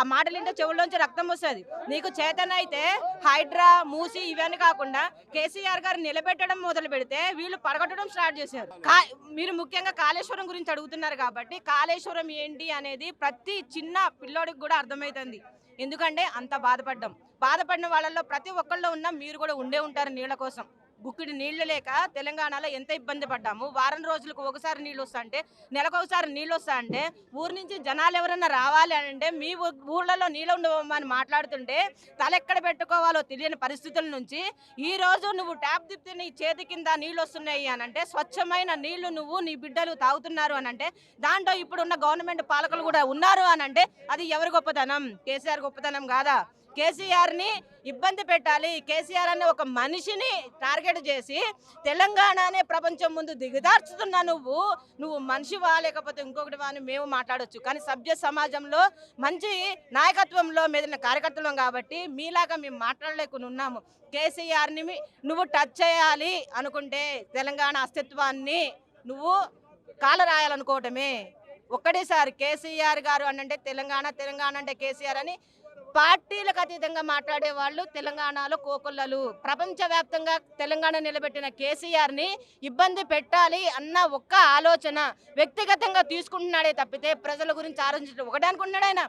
ఆ మాటలింటే చెవుల్లోంచి రక్తం వస్తది. నీకు చేతనైతే హైడ్రా, మూసి ఇవన్నీ కాకుండా కేసీఆర్ గారు నిలబెట్టడం మొదలుపెడితే వీళ్ళు పడగొట్టడం స్టార్ట్ చేశారు. మీరు ముఖ్యంగా కాళేశ్వరం గురించి అడుగుతున్నారు కాబట్టి కాళేశ్వరం ఏంటి అనేది ప్రతి చిన్న పిల్లోడికి కూడా అర్థమైతుంది. ఎందుకంటే అంత బాధపడిన వాళ్ళలో ప్రతి ఒక్కళ్ళు ఉన్న మీరు కూడా ఉండే ఉంటారు నీళ్ళ కోసం. గుక్కిడి నీళ్లు లేక తెలంగాణలో ఎంత ఇబ్బంది పడ్డాము. వారం రోజులకు ఒకసారి నీళ్ళు వస్తా అంటే, నెలకొకసారి నీళ్ళు వస్తా అంటే, ఊరు నుంచి జనాలు ఎవరన్నా రావాలి అని అంటే మీ ఊళ్ళలో నీళ్ళు ఉండవని మాట్లాడుతుంటే తలెక్కడ పెట్టుకోవాలో తెలియని పరిస్థితుల నుంచి ఈ రోజు నువ్వు ట్యాప్ తిప్పితే నీ చేతి కింద నీళ్ళు వస్తున్నాయి అని అంటే, స్వచ్ఛమైన నీళ్లు నువ్వు నీ బిడ్డలు తాగుతున్నారు అని అంటే, దాంట్లో ఇప్పుడున్న గవర్నమెంట్ పాలకులు కూడా ఉన్నారు అని అంటే అది ఎవరి గొప్పతనం? కేసీఆర్ గొప్పతనం కాదా? కేసీఆర్ ని ఇబ్బంది పెట్టాలి. కేసీఆర్ అనే ఒక మనిషిని టార్గెట్ చేసి తెలంగాణ అనే ప్రపంచం ముందు దిగదార్చుతున్నా నువ్వు మనిషివా లేకపోతే ఇంకొకటి అని మేము మాట్లాడొచ్చు. కానీ సభ్య సమాజంలో మంచి నాయకత్వంలో మెదిలిన కార్యకర్తలం కాబట్టి మీలాగా మేము మాట్లాడలేకుండా ఉన్నాము. కేసీఆర్ని నువ్వు టచ్ చేయాలి అనుకుంటే తెలంగాణ అస్తిత్వాన్ని నువ్వు కాలరాయాలనుకోవటమే. ఒక్కటేసారి కేసీఆర్ గారు అంటే తెలంగాణ అంటే కేసీఆర్ అని పార్టీలకు అతీతంగా మాట్లాడే వాళ్ళు తెలంగాణలో కోకొల్లలు. ప్రపంచవ్యాప్తంగా తెలంగాణ నిలబెట్టిన కేసీఆర్ ని ఇబ్బంది పెట్టాలి అన్న ఒక్క ఆలోచన వ్యక్తిగతంగా తీసుకుంటున్నాడే తప్పితే ప్రజల గురించి ఆలోచించడం ఒకటే అనుకుంటున్నాడు ఆయన.